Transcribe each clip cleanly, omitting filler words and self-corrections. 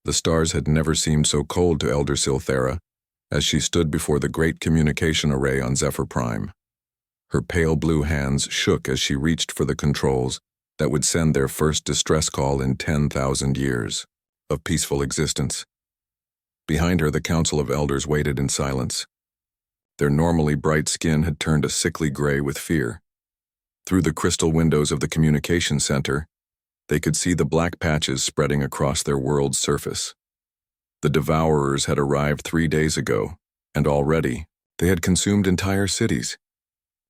The stars had never seemed so cold to Elder Silthera as she stood before the great communication array on Zephyr Prime. Her pale blue hands shook as she reached for the controls that would send their first distress call in 10,000 years of peaceful existence. Behind her, the Council of Elders waited in silence. Their normally bright skin had turned a sickly gray with fear. Through the crystal windows of the communication center, they could see the black patches spreading across their world's surface. The Devourers had arrived 3 days ago, and already they had consumed entire cities.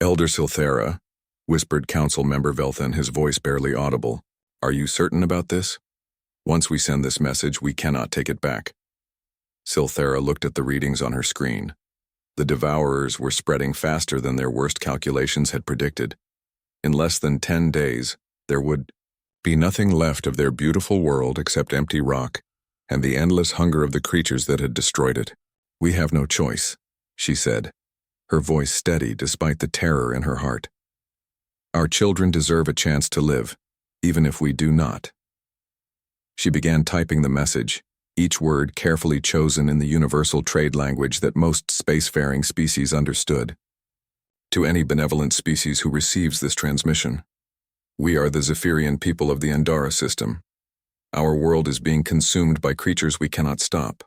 Elder Silthera, whispered Council Member Velthan, his voice barely audible, "Are you certain about this? Once we send this message, we cannot take it back." Silthera looked at the readings on her screen. The Devourers were spreading faster than their worst calculations had predicted. In less than 10 days, there would be nothing left of their beautiful world except empty rock and the endless hunger of the creatures that had destroyed it. "We have no choice," she said, her voice steady despite the terror in her heart. "Our children deserve a chance to live, even if we do not." She began typing the message, each word carefully chosen in the universal trade language that most spacefaring species understood. "To any benevolent species who receives this transmission, we are the Zephyrian people of the Andara system. Our world is being consumed by creatures we cannot stop.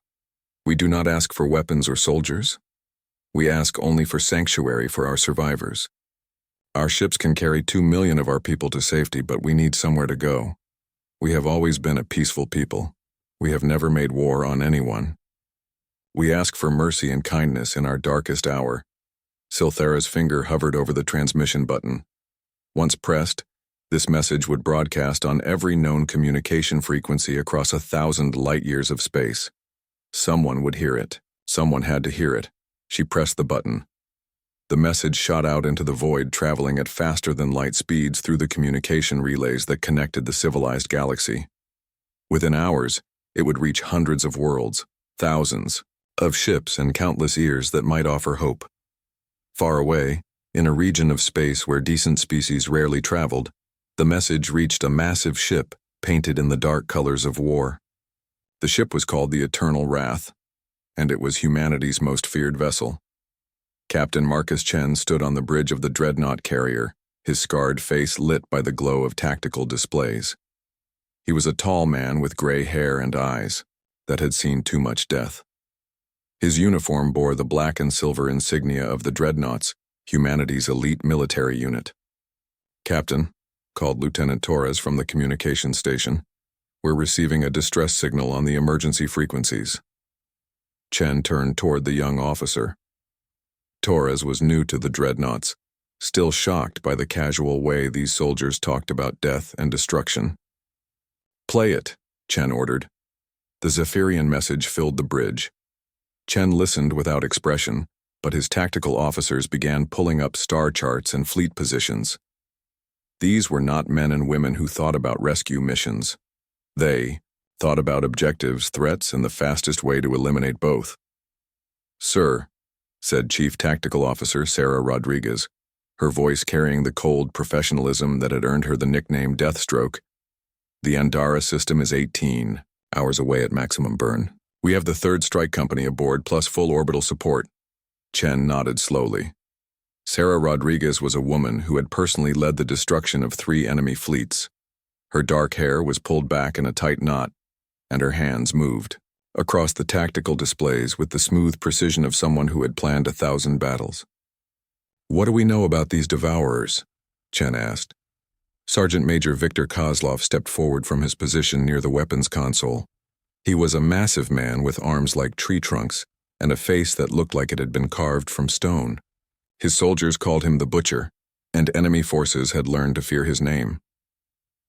We do not ask for weapons or soldiers. We ask only for sanctuary for our survivors. Our ships can carry 2 million of our people to safety, but we need somewhere to go. We have always been a peaceful people. We have never made war on anyone. We ask for mercy and kindness in our darkest hour." Silthera's finger hovered over the transmission button. Once pressed, this message would broadcast on every known communication frequency across 1,000 light-years of space. Someone would hear it. Someone had to hear it. She pressed the button. The message shot out into the void, traveling at faster-than-light speeds through the communication relays that connected the civilized galaxy. Within hours, it would reach hundreds of worlds, thousands of ships, and countless ears that might offer hope. Far away, in a region of space where decent species rarely traveled, the message reached a massive ship painted in the dark colors of war. The ship was called the Eternal Wrath, and it was humanity's most feared vessel. Captain Marcus Chen stood on the bridge of the dreadnought carrier, his scarred face lit by the glow of tactical displays. He was a tall man with gray hair and eyes that had seen too much death. His uniform bore the black and silver insignia of the Dreadnoughts, humanity's elite military unit. "Captain," called Lieutenant Torres from the communications station, "we're receiving a distress signal on the emergency frequencies." Chen turned toward the young officer. Torres was new to the Dreadnoughts, still shocked by the casual way these soldiers talked about death and destruction. "Play it," Chen ordered. The Zephyrian message filled the bridge. Chen listened without expression, but his tactical officers began pulling up star charts and fleet positions. These were not men and women who thought about rescue missions. They thought about objectives, threats, and the fastest way to eliminate both. "Sir," said Chief Tactical Officer Sarah Rodriguez, her voice carrying the cold professionalism that had earned her the nickname Deathstroke, "the Andara system is 18 hours away at maximum burn. We have the 3rd Strike Company aboard plus full orbital support." Chen nodded slowly. Sarah Rodriguez was a woman who had personally led the destruction of 3 enemy fleets. Her dark hair was pulled back in a tight knot, and her hands moved across the tactical displays with the smooth precision of someone who had planned 1,000 battles. "What do we know about these Devourers?" Chen asked. Sergeant Major Victor Kozlov stepped forward from his position near the weapons console. He was a massive man with arms like tree trunks and a face that looked like it had been carved from stone. His soldiers called him the Butcher, and enemy forces had learned to fear his name.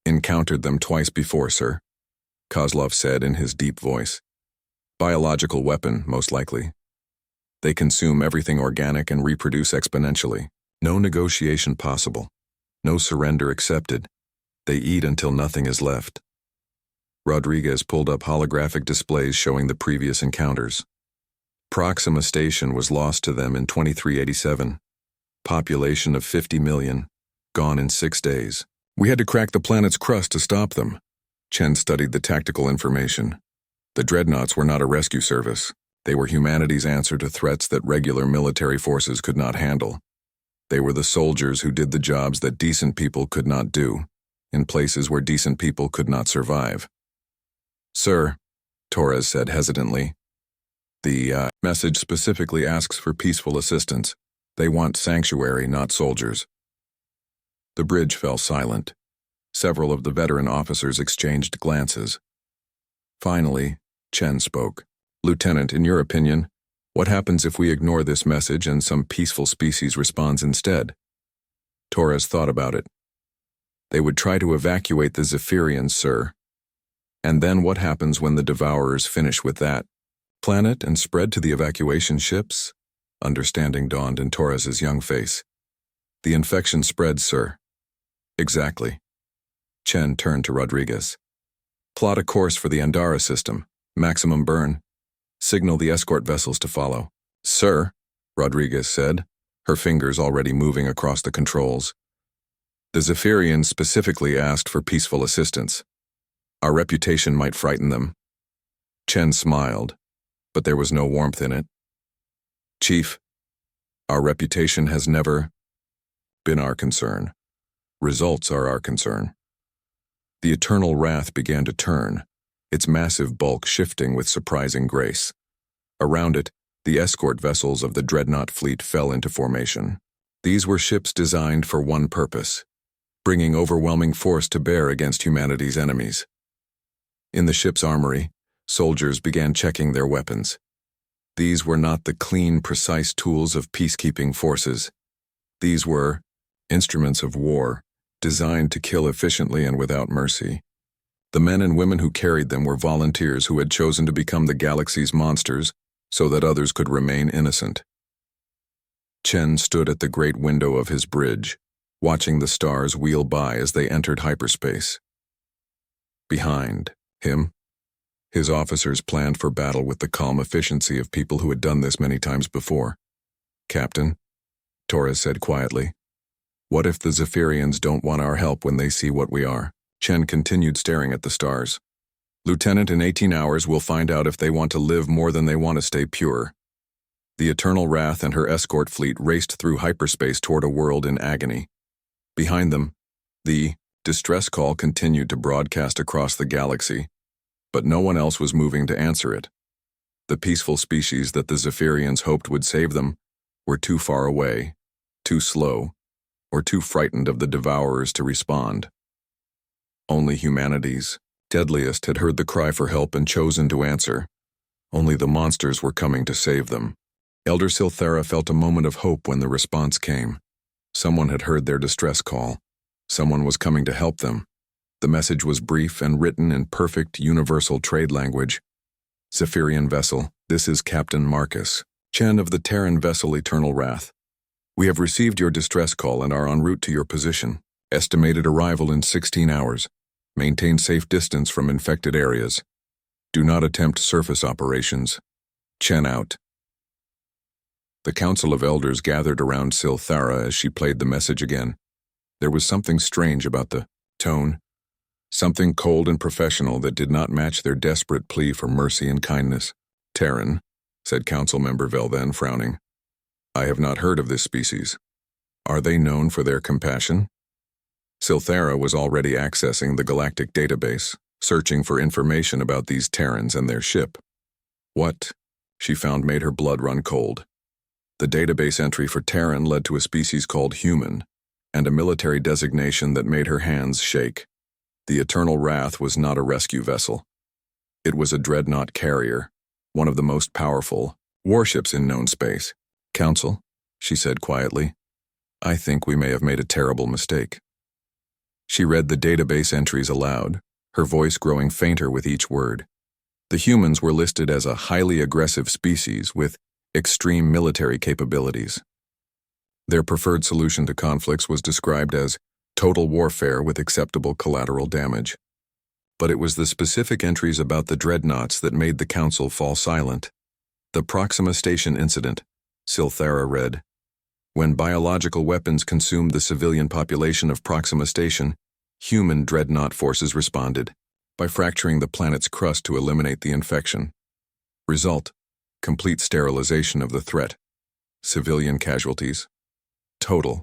"Encountered them twice before, sir," Kozlov said in his deep voice. "Biological weapon, most likely. They consume everything organic and reproduce exponentially. No negotiation possible. No surrender accepted. They eat until nothing is left." Rodriguez pulled up holographic displays showing the previous encounters. Proxima Station was lost to them in 2387. Population of 50 million. Gone in 6 days. "We had to crack the planet's crust to stop them." Chen studied the tactical information. The dreadnoughts were not a rescue service. They were humanity's answer to threats that regular military forces could not handle. They were the soldiers who did the jobs that decent people could not do, in places where decent people could not survive. "Sir," Torres said hesitantly, "the message specifically asks for peaceful assistance. They want sanctuary, not soldiers." The bridge fell silent. Several of the veteran officers exchanged glances. Finally, Chen spoke. "Lieutenant, in your opinion, what happens if we ignore this message and some peaceful species responds instead?" Torres thought about it. "They would try to evacuate the Zephyrians, sir. And then what happens when the Devourers finish with that planet and spread to the evacuation ships?" Understanding dawned in Torres's young face. "The infection spreads, sir." "Exactly." Chen turned to Rodriguez. "Plot a course for the Andara system. Maximum burn. Signal the escort vessels to follow." "Sir," Rodriguez said, her fingers already moving across the controls. "The Zephyrians specifically asked for peaceful assistance. Our reputation might frighten them." Chen smiled, but there was no warmth in it. "Chief, our reputation has never been our concern. Results are our concern." The eternal wrath began to turn, its massive bulk shifting with surprising grace. Around it, the escort vessels of the dreadnought fleet fell into formation. These were ships designed for one purpose: bringing overwhelming force to bear against humanity's enemies. In the ship's armory, soldiers began checking their weapons. These were not the clean, precise tools of peacekeeping forces. These were instruments of war, designed to kill efficiently and without mercy. The men and women who carried them were volunteers who had chosen to become the galaxy's monsters so that others could remain innocent. Chen stood at the great window of his bridge, watching the stars wheel by as they entered hyperspace. Behind him, his officers planned for battle with the calm efficiency of people who had done this many times before. "Captain," Torres said quietly, "what if the Zephyrians don't want our help when they see what we are?" Chen continued staring at the stars. "Lieutenant, in 18 hours we'll find out if they want to live more than they want to stay pure." The Eternal Wrath and her escort fleet raced through hyperspace toward a world in agony. Behind them, the distress call continued to broadcast across the galaxy, but no one else was moving to answer it. The peaceful species that the Zephyrians hoped would save them were too far away, too slow, or too frightened of the Devourers to respond. Only humanity's Deadliest had heard the cry for help and chosen to answer. Only the monsters were coming to save them. Elder Silthera felt a moment of hope when the response came. Someone had heard their distress call. Someone was coming to help them. The message was brief and written in perfect universal trade language. "Zephyrian vessel, this is Captain Marcus, Chen of the Terran vessel Eternal Wrath. We have received your distress call and are en route to your position. Estimated arrival in 16 hours. Maintain safe distance from infected areas. Do not attempt surface operations. Chen out." The Council of Elders gathered around Silthara as she played the message again. There was something strange about the tone, something cold and professional that did not match their desperate plea for mercy and kindness. "Terran," said Council Member Velven, frowning. "I have not heard of this species. Are they known for their compassion?" Silthara was already accessing the Galactic database, searching for information about these Terrans and their ship. What she found made her blood run cold. The database entry for Terran led to a species called human, and a military designation that made her hands shake. The Eternal Wrath was not a rescue vessel. It was a dreadnought carrier, one of the most powerful warships in known space. "Council," she said quietly, "I think we may have made a terrible mistake." She read the database entries aloud, her voice growing fainter with each word. The humans were listed as a highly aggressive species with extreme military capabilities. Their preferred solution to conflicts was described as total warfare with acceptable collateral damage. But it was the specific entries about the dreadnoughts that made the Council fall silent. "The Proxima Station incident," Silthara read. "When biological weapons consumed the civilian population of Proxima Station, human dreadnought forces responded. by fracturing the planet's crust to eliminate the infection. Result: complete sterilization of the threat. Civilian casualties. Total.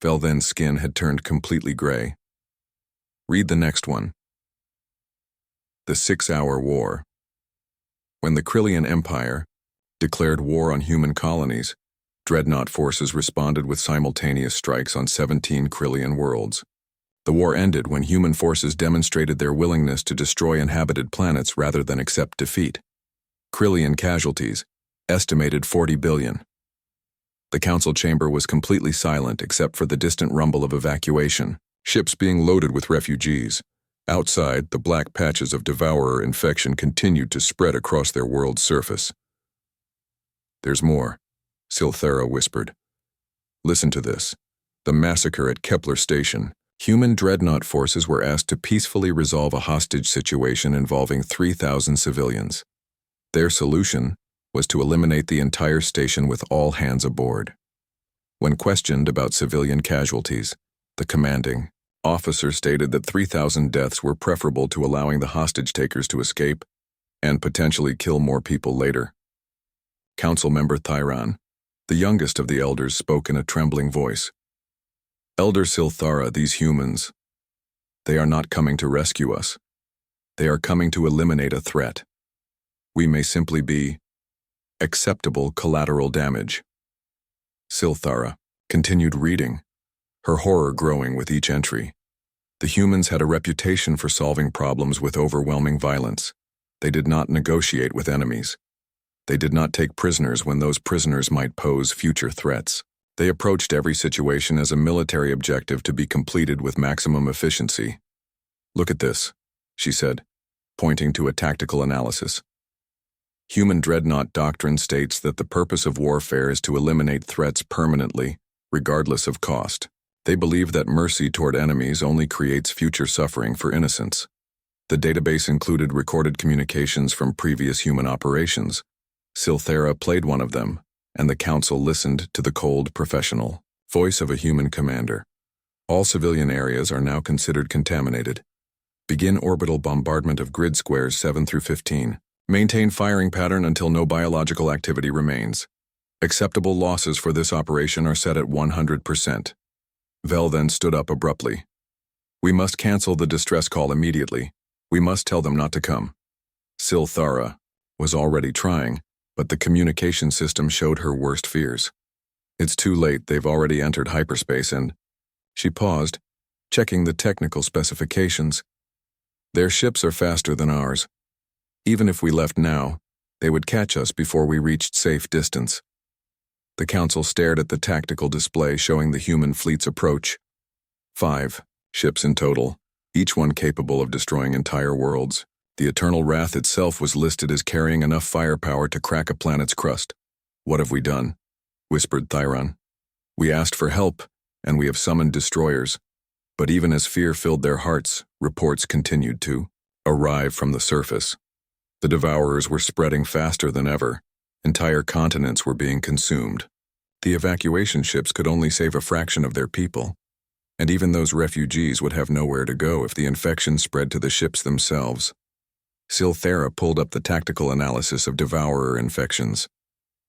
Velthen's skin had turned completely gray. Read the next one. The 6-Hour War. When the Krillian Empire declared war on human colonies, dreadnought forces responded with simultaneous strikes on 17 Krillian worlds. The war ended when human forces demonstrated their willingness to destroy inhabited planets rather than accept defeat. Krillian casualties, estimated 40 billion. The council chamber was completely silent except for the distant rumble of evacuation, ships being loaded with refugees. Outside, the black patches of devourer infection continued to spread across their world's surface. "There's more," Silthera whispered. "Listen to this. The massacre at Kepler Station. Human dreadnought forces were asked to peacefully resolve a hostage situation involving 3,000 civilians. Their solution was to eliminate the entire station with all hands aboard. When questioned about civilian casualties, the commanding officer stated that 3,000 deaths were preferable to allowing the hostage-takers to escape and potentially kill more people later." Council member Thyran, the youngest of the elders, spoke in a trembling voice. "Elder Silthara, these humans, they are not coming to rescue us. They are coming to eliminate a threat. We may simply be acceptable collateral damage." Silthara continued reading, her horror growing with each entry. The humans had a reputation for solving problems with overwhelming violence. They did not negotiate with enemies. They did not take prisoners when those prisoners might pose future threats. They approached every situation as a military objective to be completed with maximum efficiency. "Look at this," she said, pointing to a tactical analysis. "Human dreadnought doctrine states that the purpose of warfare is to eliminate threats permanently, regardless of cost. They believe that mercy toward enemies only creates future suffering for innocents." The database included recorded communications from previous human operations. Silthera played one of them, and the council listened to the cold, professional voice of a human commander. "All civilian areas are now considered contaminated. Begin orbital bombardment of grid squares 7 through 15. Maintain firing pattern until no biological activity remains. Acceptable losses for this operation are set at 100%. Vel then stood up abruptly. "We must cancel the distress call immediately. We must tell them not to come." Silthara was already trying, but the communication system showed her worst fears. "It's too late, they've already entered hyperspace and—" She paused, checking the technical specifications. "Their ships are faster than ours. Even if we left now, they would catch us before we reached safe distance." The council stared at the tactical display showing the human fleet's approach. 5 ships in total, each one capable of destroying entire worlds. The Eternal Wrath itself was listed as carrying enough firepower to crack a planet's crust. "What have we done?" whispered Thyran. "We asked for help, and we have summoned destroyers." But even as fear filled their hearts, reports continued to arrive from the surface. The devourers were spreading faster than ever. Entire continents were being consumed. The evacuation ships could only save a fraction of their people, and even those refugees would have nowhere to go if the infection spread to the ships themselves. Silthera pulled up the tactical analysis of devourer infections.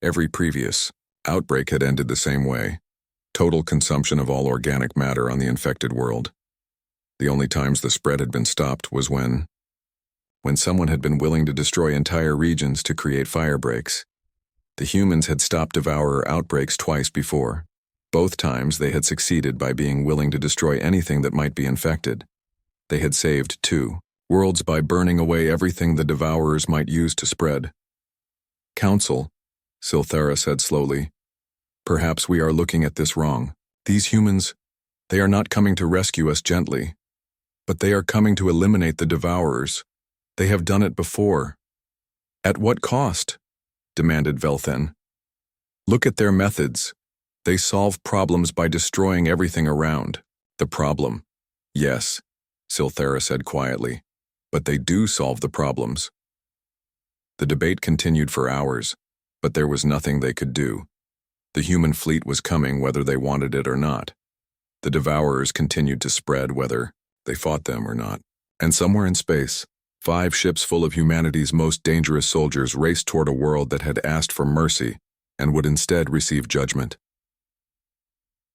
Every previous outbreak had ended the same way: total consumption of all organic matter on the infected world. The only times the spread had been stopped was when someone had been willing to destroy entire regions to create fire breaks. The humans had stopped devourer outbreaks twice before. Both times they had succeeded by being willing to destroy anything that might be infected. They had saved 2 worlds by burning away everything the devourers might use to spread. "Council," Silthera said slowly, "perhaps we are looking at this wrong. These humans, they are not coming to rescue us gently, but they are coming to eliminate the devourers. They have done it before." "At what cost?" demanded Velthen. "Look at their methods. They solve problems by destroying everything around." "The problem, yes," Silthera said quietly, "but they do solve the problems." The debate continued for hours, but there was nothing they could do. The human fleet was coming whether they wanted it or not. The devourers continued to spread whether they fought them or not. And somewhere in space, 5 ships full of humanity's most dangerous soldiers raced toward a world that had asked for mercy and would instead receive judgment.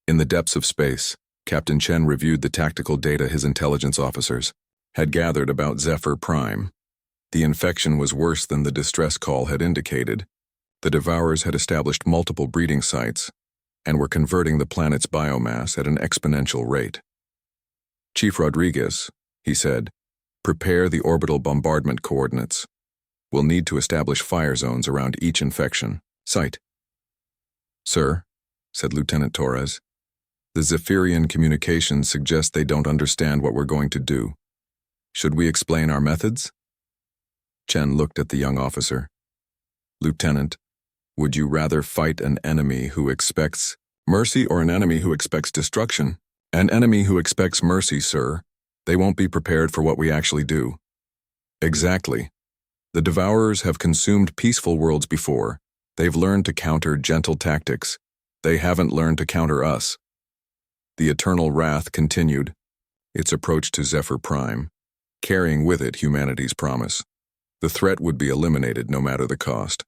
In the depths of space, Captain Chen reviewed the tactical data his intelligence officers had gathered about Zephyr Prime. The infection was worse than the distress call had indicated. The Devourers had established multiple breeding sites and were converting the planet's biomass at an exponential rate. "Chief Rodriguez," he said, "prepare the orbital bombardment coordinates. We'll need to establish fire zones around each infection site." "Sir," said Lieutenant Torres, "the Zephyrian communications suggest they don't understand what we're going to do. Should we explain our methods?" Chen looked at the young officer. "Lieutenant, would you rather fight an enemy who expects mercy or an enemy who expects destruction?" "An enemy who expects mercy, sir. They won't be prepared for what we actually do." "Exactly. The Devourers have consumed peaceful worlds before. They've learned to counter gentle tactics. They haven't learned to counter us." The eternal wrath continued, its approach to Zephyr Prime, carrying with it humanity's promise. The threat would be eliminated no matter the cost.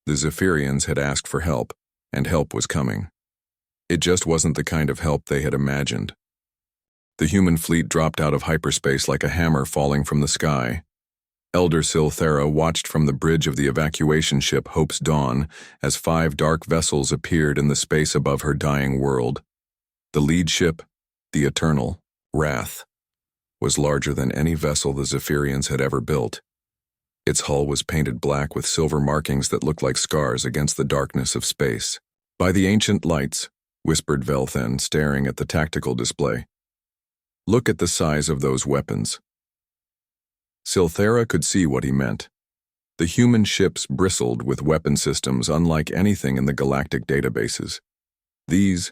The Zephyrians had asked for help, and help was coming. It just wasn't the kind of help they had imagined. The human fleet dropped out of hyperspace like a hammer falling from the sky. Elder Silthera watched from the bridge of the evacuation ship Hope's Dawn as 5 dark vessels appeared in the space above her dying world. The lead ship, the Eternal Wrath, was larger than any vessel the Zephyrians had ever built. Its hull was painted black with silver markings that looked like scars against the darkness of space. "By the ancient lights," whispered Velthen, staring at the tactical display. "Look at the size of those weapons." Silthera could see what he meant. The human ships bristled with weapon systems unlike anything in the galactic databases. These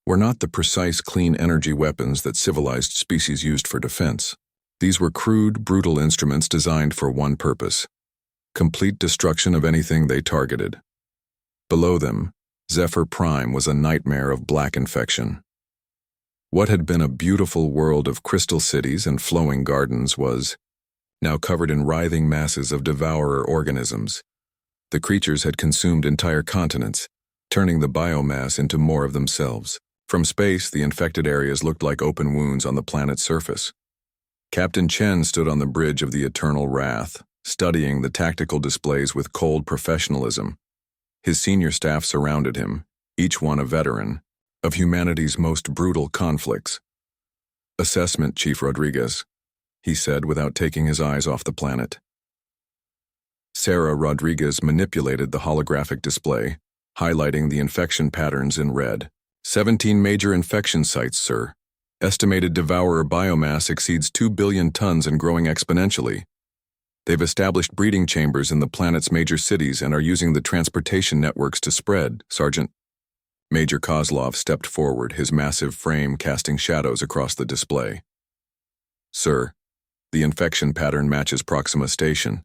were not the precise clean energy weapons that civilized species used for defense. These were crude, brutal instruments designed for one purpose: complete destruction of anything they targeted. Below them, Zephyr Prime was a nightmare of black infection. What had been a beautiful world of crystal cities and flowing gardens was now covered in writhing masses of devourer organisms. The creatures had consumed entire continents, turning the biomass into more of themselves. From space, the infected areas looked like open wounds on the planet's surface. Captain Chen stood on the bridge of the Eternal Wrath, studying the tactical displays with cold professionalism. His senior staff surrounded him, each one a veteran of humanity's most brutal conflicts. "Assessment, Chief Rodriguez," he said without taking his eyes off the planet. Sarah Rodriguez manipulated the holographic display, highlighting the infection patterns in red. 17 major infection sites, sir. Estimated devourer biomass exceeds 2 billion tons and growing exponentially. They've established breeding chambers in the planet's major cities and are using the transportation networks to spread, Sergeant. Major Kozlov stepped forward, his massive frame casting shadows across the display. "Sir, the infection pattern matches Proxima Station.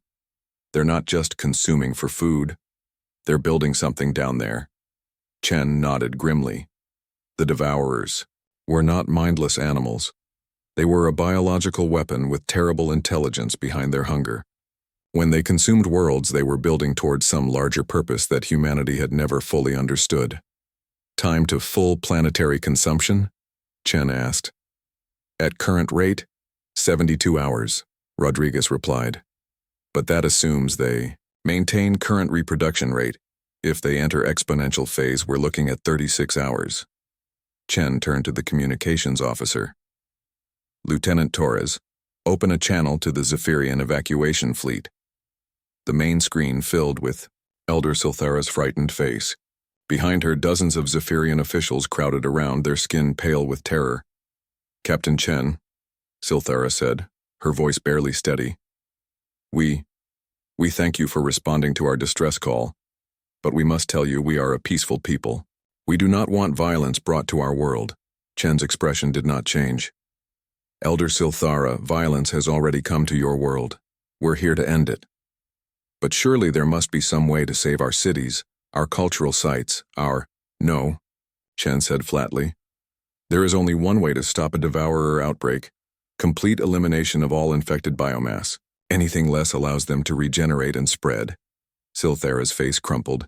They're not just consuming for food. They're building something down there." Chen nodded grimly. The Devourers were not mindless animals. They were a biological weapon with terrible intelligence behind their hunger. When they consumed worlds, they were building towards some larger purpose that humanity had never fully understood. "Time to full planetary consumption?" Chen asked. "At current rate, 72 hours, Rodriguez replied. "But that assumes they maintain current reproduction rate. If they enter exponential phase, we're looking at 36 hours. Chen turned to the communications officer. "Lieutenant Torres, open a channel to the Zephyrian evacuation fleet." The main screen filled with Elder Silthera's frightened face. Behind her, dozens of Zephyrian officials crowded around, their skin pale with terror. "Captain Chen," Silthera said, her voice barely steady. We thank you for responding to our distress call, but we must tell you we are a peaceful people. We do not want violence brought to our world." Chen's expression did not change. "Elder Silthara, violence has already come to your world. We're here to end it. But surely there must be some way to save our cities, our cultural sites, our—" "No," Chen said flatly. "There is only one way to stop a devourer outbreak. Complete elimination of all infected biomass. Anything less allows them to regenerate and spread. Silthera's face crumpled.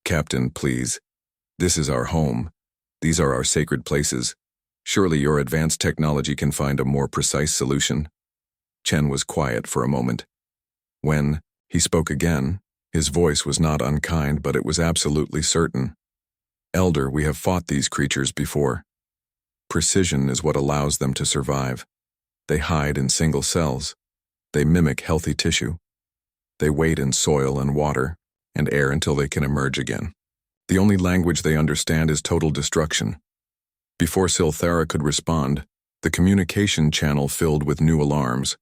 Captain, please. This is our home. These are our sacred places. Surely your advanced technology can find a more precise solution. Chen was quiet for a moment. When he spoke again, his voice was not unkind, but it was absolutely certain. Elder, we have fought these creatures before. Precision is what allows them to survive. They hide in single cells. They mimic healthy tissue. They wait in soil and water and air until they can emerge again. The only language they understand is total destruction. Before Silthera could respond, the communication channel filled with new alarms.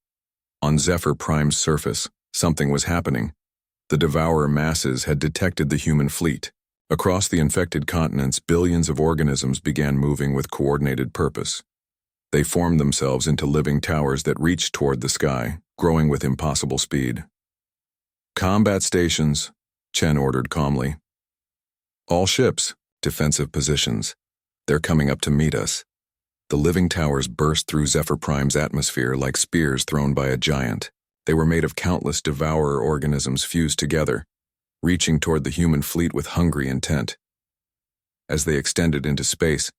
On Zephyr Prime's surface, something was happening. The devourer masses had detected the human fleet. Across the infected continents, billions of organisms began moving with coordinated purpose. They formed themselves into living towers that reached toward the sky, growing with impossible speed. Combat stations, Chen ordered calmly. All ships, defensive positions. They're coming up to meet us. The living towers burst through Zephyr Prime's atmosphere like spears thrown by a giant. They were made of countless devourer organisms fused together, reaching toward the human fleet with hungry intent. As they extended into space,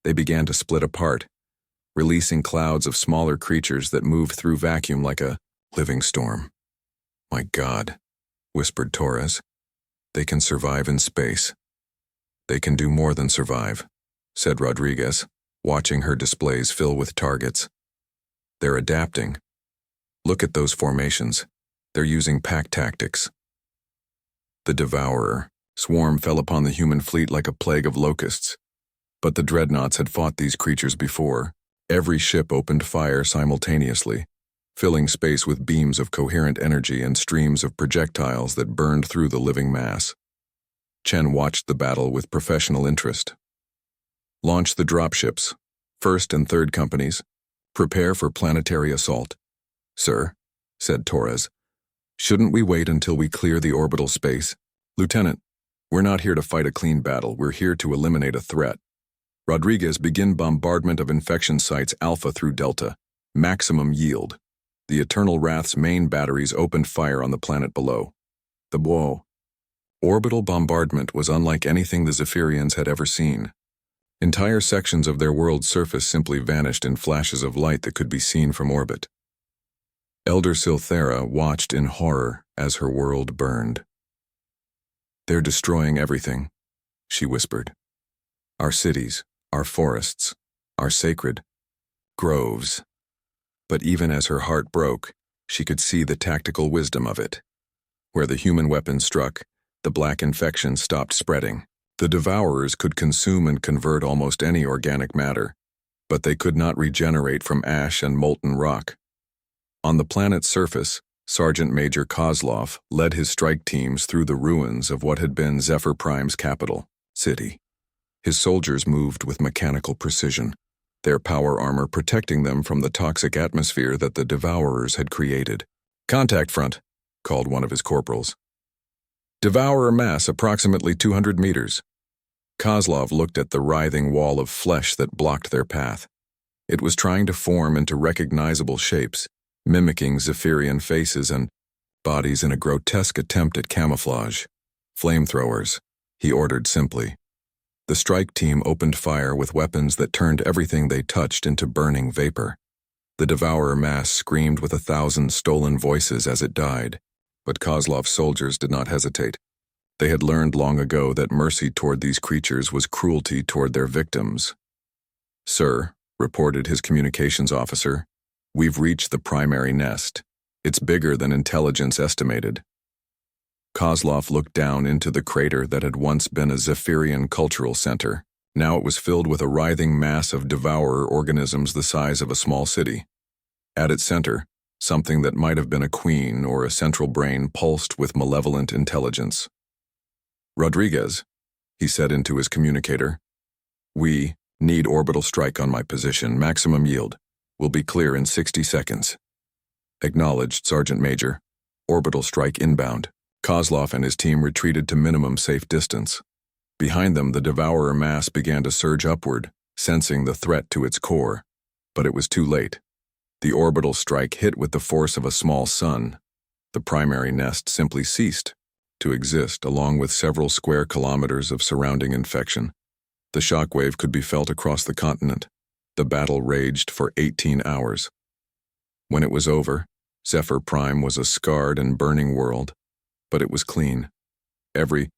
they began to split apart, releasing clouds of smaller creatures that moved through vacuum like a living storm. My God, whispered Torres. They can survive in space. They can do more than survive, said Rodriguez, watching her displays fill with targets. They're adapting. Look at those formations. They're using pack tactics. The devourer swarm fell upon the human fleet like a plague of locusts. But the dreadnoughts had fought these creatures before. Every ship opened fire simultaneously, filling space with beams of coherent energy and streams of projectiles that burned through the living mass. Chen watched the battle with professional interest. Launch the dropships, first and third companies. Prepare for planetary assault. Sir, said Torres, shouldn't we wait until we clear the orbital space? Lieutenant, we're not here to fight a clean battle. We're here to eliminate a threat. Rodriguez, begin bombardment of infection sites Alpha through Delta. Maximum yield. The Eternal Wrath's main batteries opened fire on the planet below. The blow. Orbital bombardment was unlike anything the Zephyrians had ever seen. Entire sections of their world's surface simply vanished in flashes of light that could be seen from orbit. Elder Silthera watched in horror as her world burned. They're destroying everything, she whispered. Our cities, our forests, our sacred groves. But even as her heart broke, she could see the tactical wisdom of it. Where the human weapon struck, the black infection stopped spreading. The devourers could consume and convert almost any organic matter, but they could not regenerate from ash and molten rock. On the planet's surface, Sergeant Major Kozlov led his strike teams through the ruins of what had been Zephyr Prime's capital, city. His soldiers moved with mechanical precision, their power armor protecting them from the toxic atmosphere that the devourers had created. Contact front, called one of his corporals. Devourer mass approximately 200 meters. Kozlov looked at the writhing wall of flesh that blocked their path. It was trying to form into recognizable shapes, mimicking Zephyrian faces and bodies in a grotesque attempt at camouflage. Flamethrowers, he ordered simply. The strike team opened fire with weapons that turned everything they touched into burning vapor. The devourer mass screamed with 1,000 stolen voices as it died, but Kozlov's soldiers did not hesitate. They had learned long ago that mercy toward these creatures was cruelty toward their victims. Sir, reported his communications officer, we've reached the primary nest. It's bigger than intelligence estimated. Kozlov looked down into the crater that had once been a Zephyrian cultural center. Now it was filled with a writhing mass of devourer organisms the size of a small city. At its center, something that might have been a queen or a central brain pulsed with malevolent intelligence. Rodriguez, he said into his communicator, we need orbital strike on my position, maximum yield. We'll be clear in 60 seconds. Acknowledged, Sergeant Major. Orbital strike inbound. Kozlov and his team retreated to minimum safe distance. Behind them, the devourer mass began to surge upward, sensing the threat to its core. But it was too late. The orbital strike hit with the force of a small sun. The primary nest simply ceased to exist, along with several square kilometers of surrounding infection. The shockwave could be felt across the continent. The battle raged for 18 hours. When it was over, Zephyr Prime was a scarred and burning world, but it was clean. Every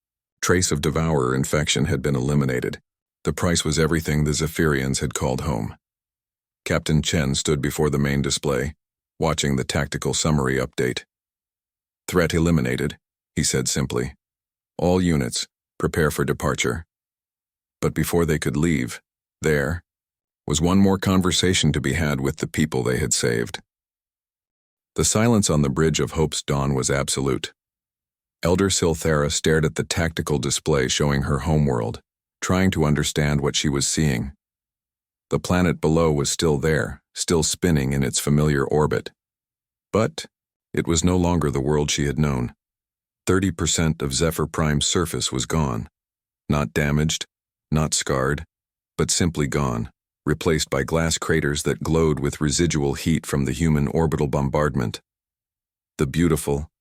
trace of devourer infection had been eliminated. The price was everything the Zephyrians had called home. Captain Chen stood before the main display, watching the tactical summary update. "Threat eliminated," he said simply. "All units, prepare for departure." But before they could leave, there was one more conversation to be had with the people they had saved. The silence on the Bridge of Hope's dawn was absolute. Elder Silthera stared at the tactical display showing her homeworld, trying to understand what she was seeing. The planet below was still there, still spinning in its familiar orbit. But it was no longer the world she had known. 30% of Zephyr Prime's surface was gone. Not damaged, not scarred, but simply gone, replaced by glass craters that glowed with residual heat from the human orbital bombardment. The beautiful,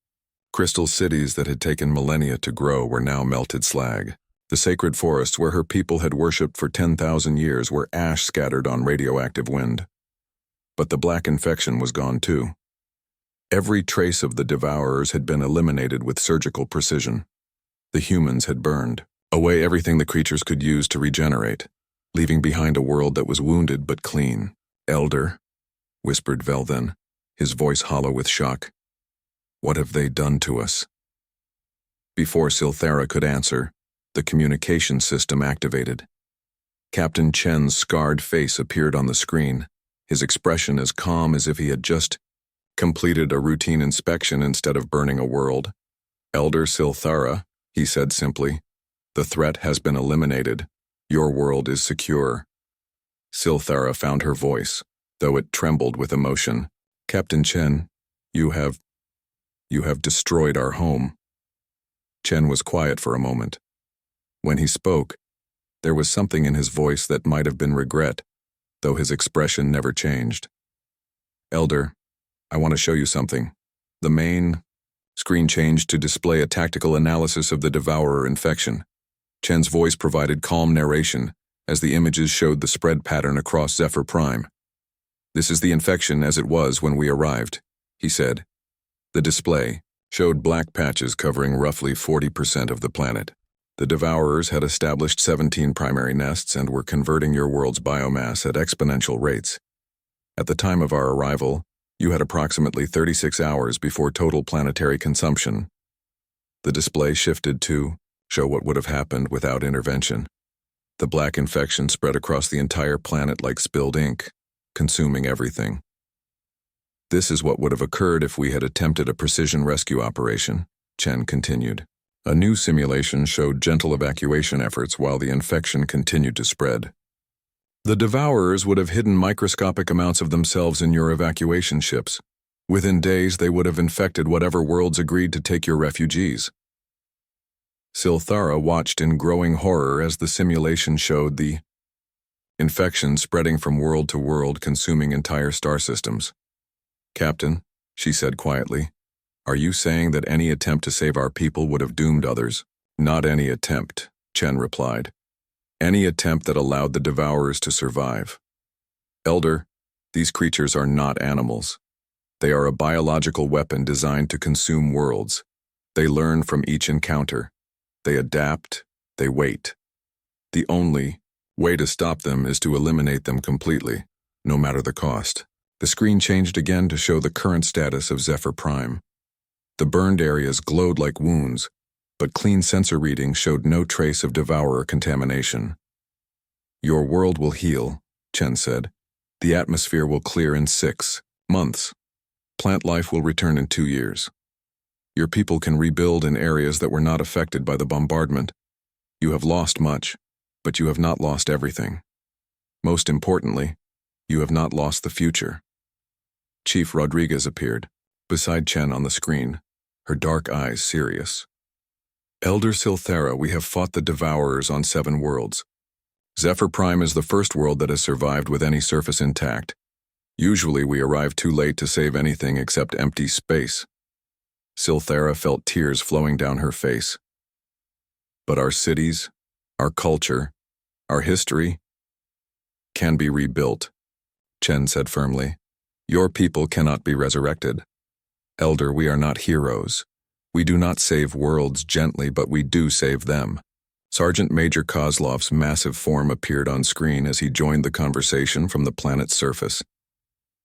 crystal cities that had taken millennia to grow were now melted slag. The sacred forests where her people had worshipped for 10,000 years were ash scattered on radioactive wind. But the black infection was gone too. Every trace of the devourers had been eliminated with surgical precision. The humans had burned away everything the creatures could use to regenerate, leaving behind a world that was wounded but clean. "Elder," whispered Velden, his voice hollow with shock. "What have they done to us?" Before Silthera could answer, the communication system activated. Captain Chen's scarred face appeared on the screen, his expression as calm as if he had just completed a routine inspection instead of burning a world. "Elder Silthera," he said simply, "the threat has been eliminated. Your world is secure." Silthera found her voice, though it trembled with emotion. "Captain Chen, you have destroyed our home." Chen was quiet for a moment. When he spoke, there was something in his voice that might have been regret, though his expression never changed. "Elder, I want to show you something." The main screen changed to display a tactical analysis of the devourer infection. Chen's voice provided calm narration as the images showed the spread pattern across Zephyr Prime. "This is the infection as it was when we arrived," he said. The display showed black patches covering roughly 40% of the planet. The devourers had established 17 primary nests and were converting your world's biomass at exponential rates. At the time of our arrival, you had approximately 36 hours before total planetary consumption. The display shifted to show what would have happened without intervention. The black infection spread across the entire planet like spilled ink, consuming everything. "This is what would have occurred if we had attempted a precision rescue operation," Chen continued. A new simulation showed gentle evacuation efforts while the infection continued to spread. The devourers would have hidden microscopic amounts of themselves in your evacuation ships. Within days, they would have infected whatever worlds agreed to take your refugees. Silthara watched in growing horror as the simulation showed the infection spreading from world to world, consuming entire star systems. "Captain," she said quietly, "are you saying that any attempt to save our people would have doomed others?" "Not any attempt," Chen replied. "Any attempt that allowed the devourers to survive. Elder, these creatures are not animals. They are a biological weapon designed to consume worlds. They learn from each encounter. They adapt, they wait. The only way to stop them is to eliminate them completely, no matter the cost." The screen changed again to show the current status of Zephyr Prime. The burned areas glowed like wounds, but clean sensor readings showed no trace of devourer contamination. "Your world will heal," Chen said. "The atmosphere will clear in 6 months. Plant life will return in 2 years. Your people can rebuild in areas that were not affected by the bombardment. You have lost much, but you have not lost everything. Most importantly, you have not lost the future." Chief Rodriguez appeared, beside Chen on the screen, her dark eyes serious. "Elder Silthera, we have fought the devourers on 7 worlds. Zephyr Prime is the first world that has survived with any surface intact. Usually we arrive too late to save anything except empty space. Silthera felt tears flowing down her face. But our cities, our culture, our history can be rebuilt, Chen said firmly. Your people cannot be resurrected. Elder, we are not heroes. We do not save worlds gently, but we do save them. Sergeant Major Kozlov's massive form appeared on screen as he joined the conversation from the planet's surface.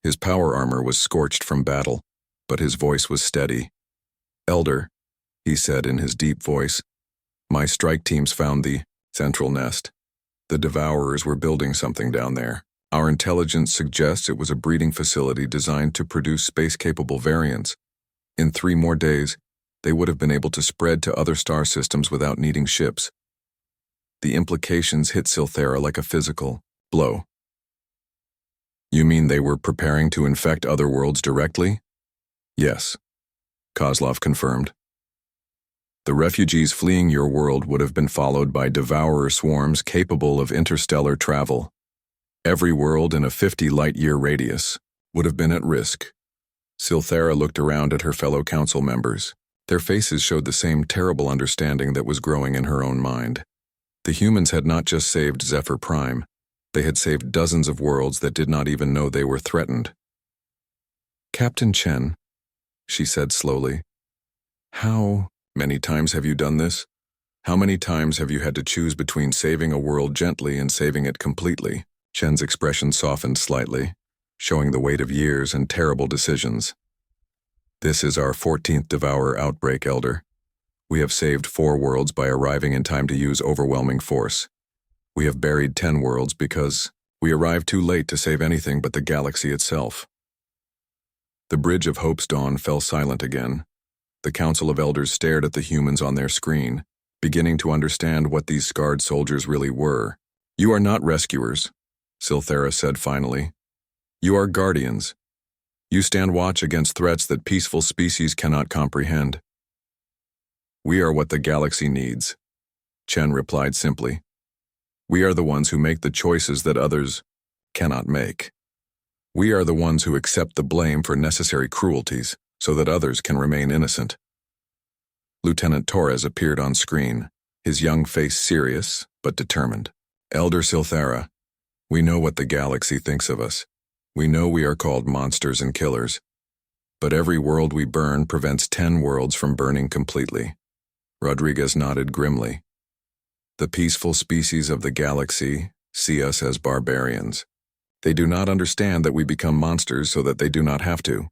His power armor was scorched from battle, but his voice was steady. Elder, he said in his deep voice, my strike teams found the central nest. The Devourers were building something down there. Our intelligence suggests it was a breeding facility designed to produce space-capable variants. In 3 more days, they would have been able to spread to other star systems without needing ships. The implications hit Silthera like a physical blow. You mean they were preparing to infect other worlds directly? Yes, Kozlov confirmed. The refugees fleeing your world would have been followed by devourer swarms capable of interstellar travel. Every world in a 50 light-year radius would have been at risk. Silthera looked around at her fellow council members. Their faces showed the same terrible understanding that was growing in her own mind. The humans had not just saved Zephyr Prime, they had saved dozens of worlds that did not even know they were threatened. Captain Chen, she said slowly, how many times have you done this? How many times have you had to choose between saving a world gently and saving it completely? Chen's expression softened slightly, showing the weight of years and terrible decisions. This is our 14th Devourer outbreak, Elder. We have saved 4 worlds by arriving in time to use overwhelming force. We have buried 10 worlds because we arrived too late to save anything but the galaxy itself. The Bridge of Hope's dawn fell silent again. The Council of Elders stared at the humans on their screen, beginning to understand what these scarred soldiers really were. You are not rescuers, Silthera said finally. You are guardians. You stand watch against threats that peaceful species cannot comprehend. We are what the galaxy needs, Chen replied simply. We are the ones who make the choices that others cannot make. We are the ones who accept the blame for necessary cruelties so that others can remain innocent. Lieutenant Torres appeared on screen, his young face serious but determined. Elder Silthera, we know what the galaxy thinks of us. We know we are called monsters and killers. But every world we burn prevents 10 worlds from burning completely. Rodriguez nodded grimly. The peaceful species of the galaxy see us as barbarians. They do not understand that we become monsters so that they do not have to.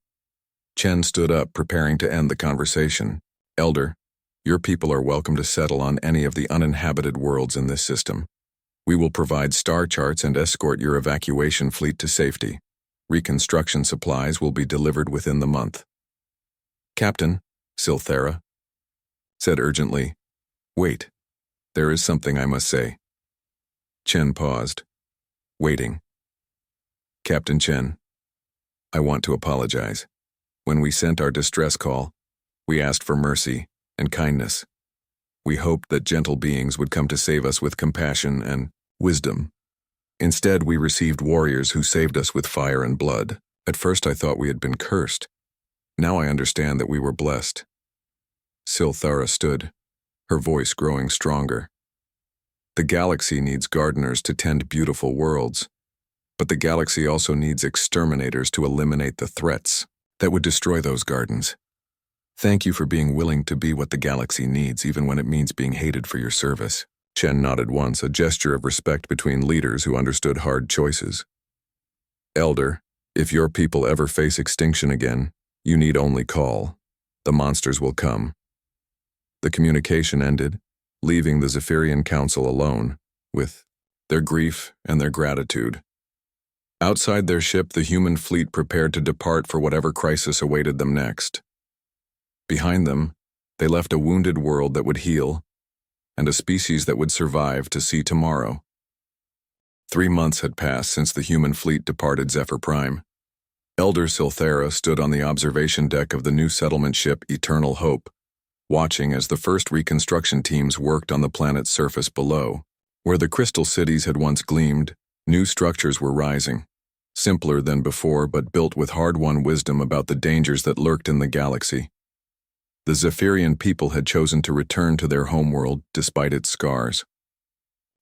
Chen stood up, preparing to end the conversation. Elder, your people are welcome to settle on any of the uninhabited worlds in this system. We will provide star charts and escort your evacuation fleet to safety. Reconstruction supplies will be delivered within the month. Captain, Silthera said urgently, wait, there is something I must say. Chen paused, waiting. Captain Chen, I want to apologize. When we sent our distress call, we asked for mercy and kindness. We hoped that gentle beings would come to save us with compassion and wisdom. Instead, we received warriors who saved us with fire and blood. At first, I thought we had been cursed. Now I understand that we were blessed. Silthera stood, her voice growing stronger. The galaxy needs gardeners to tend beautiful worlds, but the galaxy also needs exterminators to eliminate the threats that would destroy those gardens. Thank you for being willing to be what the galaxy needs, even when it means being hated for your service. Chen nodded once, a gesture of respect between leaders who understood hard choices. Elder, if your people ever face extinction again, you need only call. The monsters will come. The communication ended, leaving the Zephyrian Council alone, with their grief and their gratitude. Outside their ship, the human fleet prepared to depart for whatever crisis awaited them next. Behind them, they left a wounded world that would heal, and a species that would survive to see tomorrow. 3 months had passed since the human fleet departed Zephyr Prime. Elder Silthera stood on the observation deck of the new settlement ship Eternal Hope, watching as the first reconstruction teams worked on the planet's surface below. Where the crystal cities had once gleamed, new structures were rising. simpler than before but built with hard-won wisdom about the dangers that lurked in the galaxy. The Zephyrian people had chosen to return to their homeworld despite its scars.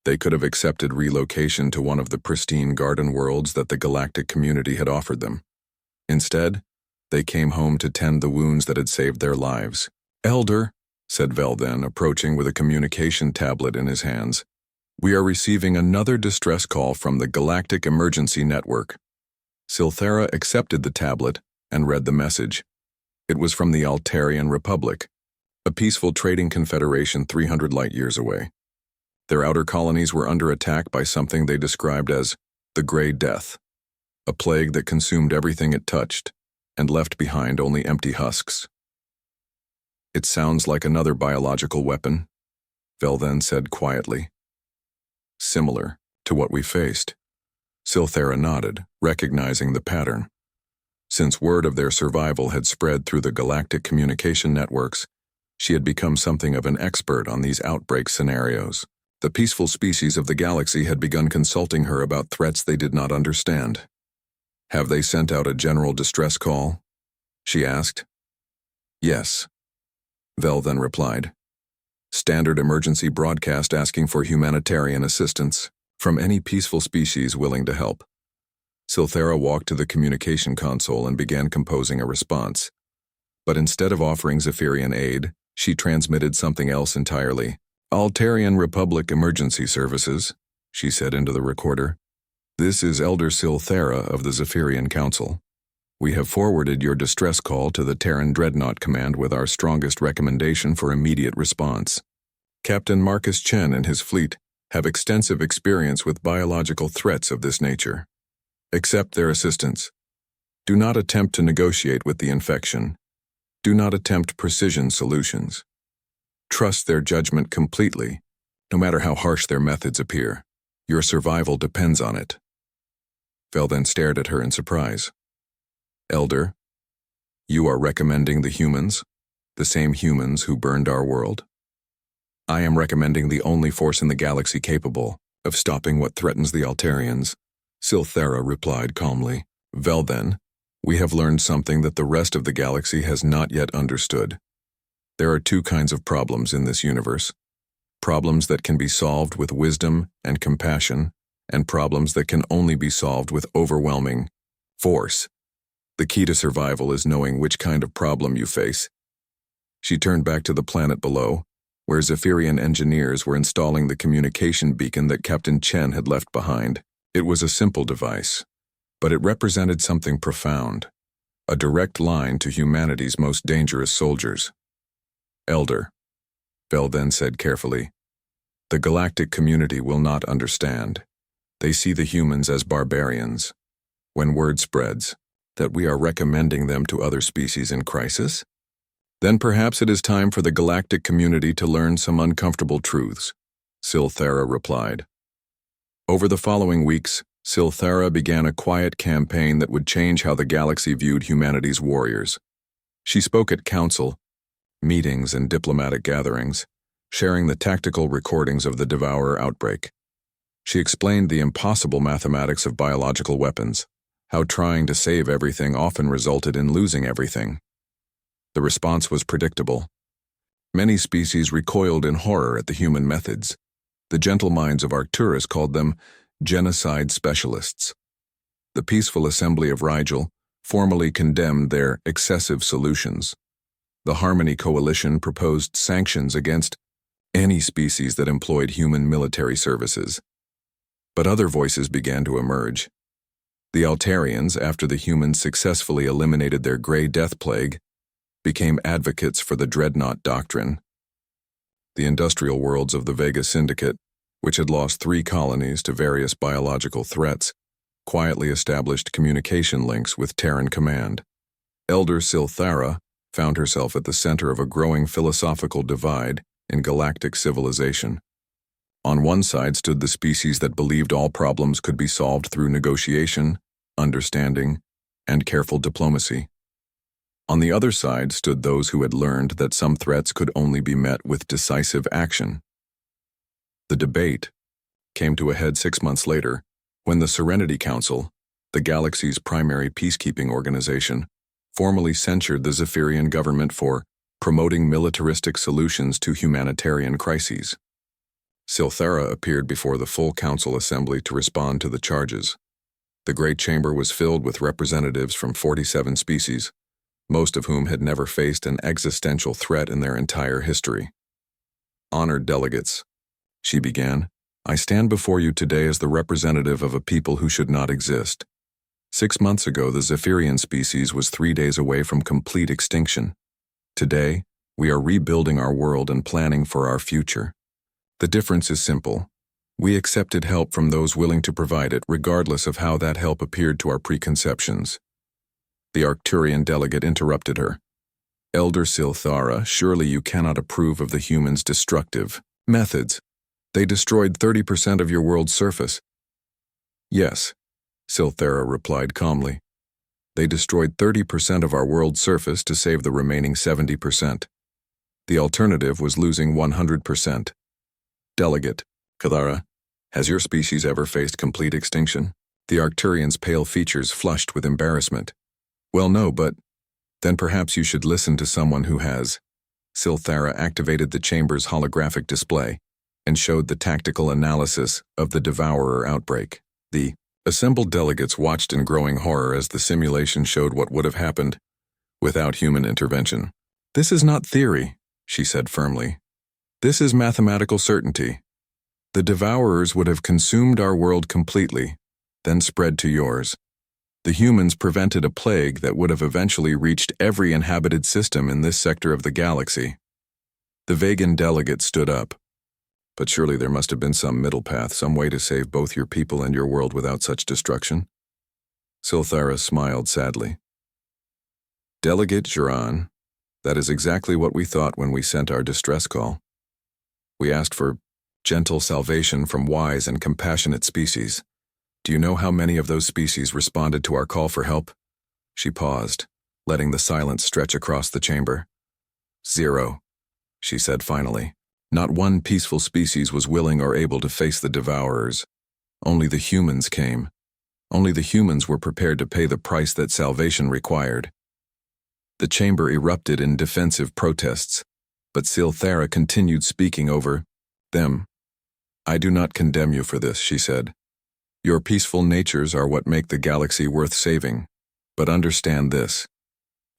They could have accepted relocation to one of the pristine garden worlds that the galactic community had offered them. Instead, they came home to tend the wounds that had saved their lives. "Elder," said Velden, approaching with a communication tablet in his hands, "we are receiving another distress call from the Galactic Emergency Network." Silthera accepted the tablet and read the message. It was from the Altarian Republic, a peaceful trading confederation 300 light-years away. Their outer colonies were under attack by something they described as the Grey Death, a plague that consumed everything it touched and left behind only empty husks. "It sounds like another biological weapon," Velden said quietly. "Similar to what we faced." Silthera nodded, recognizing the pattern. Since word of their survival had spread through the galactic communication networks, she had become something of an expert on these outbreak scenarios. The peaceful species of the galaxy had begun consulting her about threats they did not understand. "Have they sent out a general distress call?" she asked. "Yes," Velden replied. "Standard emergency broadcast asking for humanitarian assistance from any peaceful species willing to help." Silthera walked to the communication console and began composing a response. But instead of offering Zephyrian aid, she transmitted something else entirely. "Altarian Republic Emergency Services," she said into the recorder. "This is Elder Silthera of the Zephyrian Council. We have forwarded your distress call to the Terran Dreadnought Command with our strongest recommendation for immediate response. Captain Marcus Chen and his fleet have extensive experience with biological threats of this nature. Accept their assistance. Do not attempt to negotiate with the infection. Do not attempt precision solutions. Trust their judgment completely, no matter how harsh their methods appear. Your survival depends on it." Velden stared at her in surprise. "Elder, you are recommending the humans, the same humans who burned our world?" "I am recommending the only force in the galaxy capable of stopping what threatens the Altarians," Silthera replied calmly. "Velden, we have learned something that the rest of the galaxy has not yet understood. There are two kinds of problems in this universe. Problems that can be solved with wisdom and compassion, and problems that can only be solved with overwhelming force. The key to survival is knowing which kind of problem you face." She turned back to the planet below, where Zephyrian engineers were installing the communication beacon that Captain Chen had left behind. It was a simple device, but it represented something profound, a direct line to humanity's most dangerous soldiers. "Elder," Velden said carefully, "the galactic community will not understand. They see the humans as barbarians. When word spreads that we are recommending them to other species in crisis, then perhaps it is time for the galactic community to learn some uncomfortable truths," Silthera replied. Over the following weeks, Silthera began a quiet campaign that would change how the galaxy viewed humanity's warriors. She spoke at council, meetings, and diplomatic gatherings, sharing the tactical recordings of the Devourer outbreak. She explained the impossible mathematics of biological weapons, how trying to save everything often resulted in losing everything. The response was predictable. Many species recoiled in horror at the human methods. The gentle minds of Arcturus called them genocide specialists. The peaceful assembly of Rigel formally condemned their excessive solutions. The Harmony Coalition proposed sanctions against any species that employed human military services. But other voices began to emerge. The Altarians, after the humans successfully eliminated their Grey Death plague, became advocates for the Dreadnought Doctrine. The industrial worlds of the Vega Syndicate, which had lost 3 colonies to various biological threats, quietly established communication links with Terran Command. Elder Silthera found herself at the center of a growing philosophical divide in galactic civilization. On one side stood the species that believed all problems could be solved through negotiation, understanding, and careful diplomacy. On the other side stood those who had learned that some threats could only be met with decisive action. The debate came to a head 6 months later, when the Serenity Council, the galaxy's primary peacekeeping organization, formally censured the Zephyrian government for promoting militaristic solutions to humanitarian crises. Silthera appeared before the full council assembly to respond to the charges. The Great Chamber was filled with representatives from 47 species, most of whom had never faced an existential threat in their entire history. "Honored delegates," she began, "I stand before you today as the representative of a people who should not exist. 6 months ago, the Zephyrian species was 3 days away from complete extinction. Today, we are rebuilding our world and planning for our future. The difference is simple. We accepted help from those willing to provide it, regardless of how that help appeared to our preconceptions." The Arcturian delegate interrupted her. "Elder Silthara, surely you cannot approve of the humans' destructive methods. They destroyed 30% of your world's surface." "Yes," Silthara replied calmly. "They destroyed 30% of our world's surface to save the remaining 70%. The alternative was losing 100%. Delegate Kathara, has your species ever faced complete extinction?" The Arcturian's pale features flushed with embarrassment. "Well, no, but then perhaps you should listen to someone who has." Silthara activated the chamber's holographic display and showed the tactical analysis of the Devourer outbreak. The assembled delegates watched in growing horror as the simulation showed what would have happened without human intervention. "This is not theory," she said firmly. "This is mathematical certainty. The Devourers would have consumed our world completely, then spread to yours. The humans prevented a plague that would have eventually reached every inhabited system in this sector of the galaxy." The Vegan delegate stood up. "But surely there must have been some middle path, some way to save both your people and your world without such destruction?" Silthara smiled sadly. "Delegate Juran, that is exactly what we thought when we sent our distress call. We asked for gentle salvation from wise and compassionate species. Do you know how many of those species responded to our call for help?" She paused, letting the silence stretch across the chamber. "Zero," she said finally. "Not one peaceful species was willing or able to face the Devourers. Only the humans came. Only the humans were prepared to pay the price that salvation required." The chamber erupted in defensive protests, but Silthara continued speaking over them. "I do not condemn you for this," she said. "Your peaceful natures are what make the galaxy worth saving. But understand this.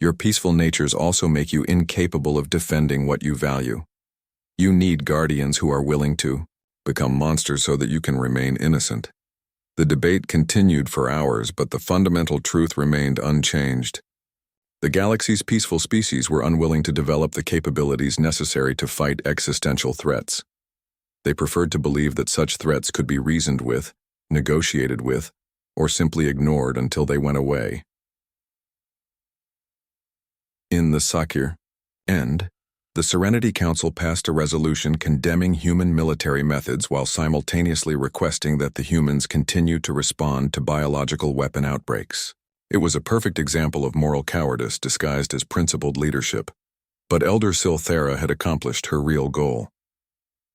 Your peaceful natures also make you incapable of defending what you value. You need guardians who are willing to become monsters so that you can remain innocent." The debate continued for hours, but the fundamental truth remained unchanged. The galaxy's peaceful species were unwilling to develop the capabilities necessary to fight existential threats. They preferred to believe that such threats could be reasoned with, negotiated with, or simply ignored until they went away. In the Sakir end, the Serenity Council passed a resolution condemning human military methods while simultaneously requesting that the humans continue to respond to biological weapon outbreaks. It was a perfect example of moral cowardice disguised as principled leadership. But Elder Silthara had accomplished her real goal.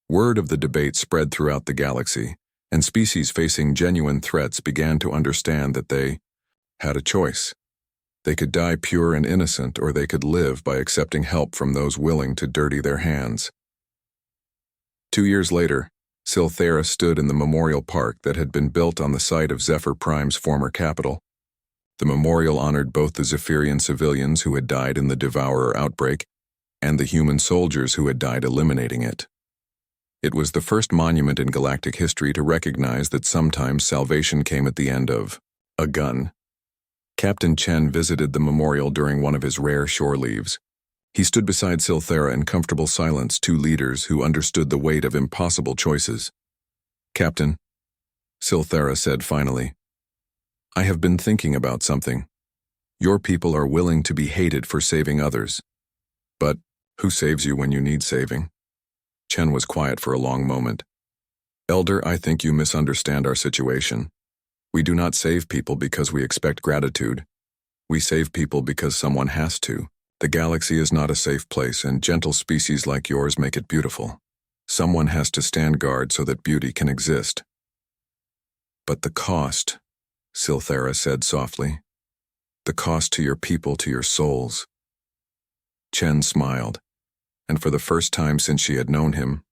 Word of the debate spread throughout the galaxy, and species facing genuine threats began to understand that they had a choice. They could die pure and innocent, or they could live by accepting help from those willing to dirty their hands. 2 years later, Silthara stood in the memorial park that had been built on the site of Zephyr Prime's former capital. The memorial honored both the Zephyrian civilians who had died in the Devourer outbreak and the human soldiers who had died eliminating it. It was the first monument in galactic history to recognize that sometimes salvation came at the end of a gun. Captain Chen visited the memorial during one of his rare shore leaves. He stood beside Silthara in comfortable silence, two leaders who understood the weight of impossible choices. "Captain," Silthara said finally, "I have been thinking about something. Your people are willing to be hated for saving others. But who saves you when you need saving?" Chen was quiet for a long moment. "Elder, I think you misunderstand our situation. We do not save people because we expect gratitude. We save people because someone has to. The galaxy is not a safe place, and gentle species like yours make it beautiful. Someone has to stand guard so that beauty can exist." "But the cost," Silthera said softly. The cost to your people, to your souls. Chen smiled, and for the first time since she had known him,